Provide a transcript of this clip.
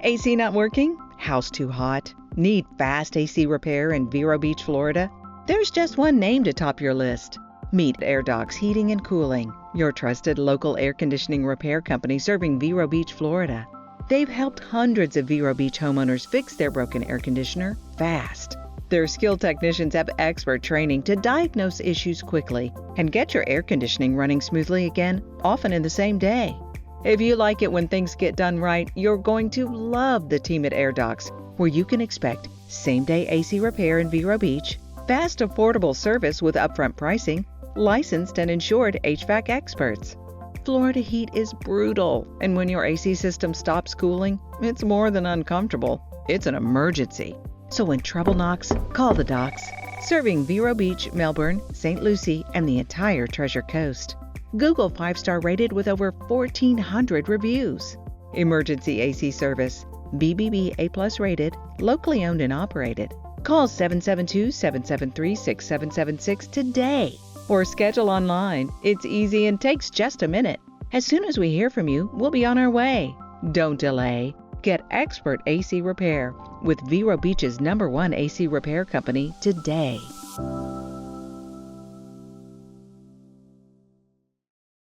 AC not working? House too hot? Need fast AC repair in Vero Beach, Florida? There's just one name to top your list. Meet AirDocs Heating and Cooling, your trusted local air conditioning repair company serving Vero Beach, Florida. They've helped hundreds of Vero Beach homeowners fix their broken air conditioner fast. Their skilled technicians have expert training to diagnose issues quickly and get your air conditioning running smoothly again, often in the same day. If you like it when things get done right, you're going to love the team at AirDocs, where you can expect same-day AC repair in Vero Beach, fast, affordable service with upfront pricing, licensed and insured HVAC experts. Florida heat is brutal, and when your AC system stops cooling, it's more than uncomfortable. It's an emergency. So when trouble knocks, call the docs. Serving Vero Beach, Melbourne, St. Lucie, and the entire Treasure Coast. Google 5-star rated with over 1,400 reviews. Emergency AC service. BBB A+ rated, locally owned and operated. Call 772-773-6776 today or schedule online. It's easy and takes just a minute. As soon as we hear from you, we'll be on our way. Don't delay. Get expert AC repair with Vero Beach's #1 AC repair company today.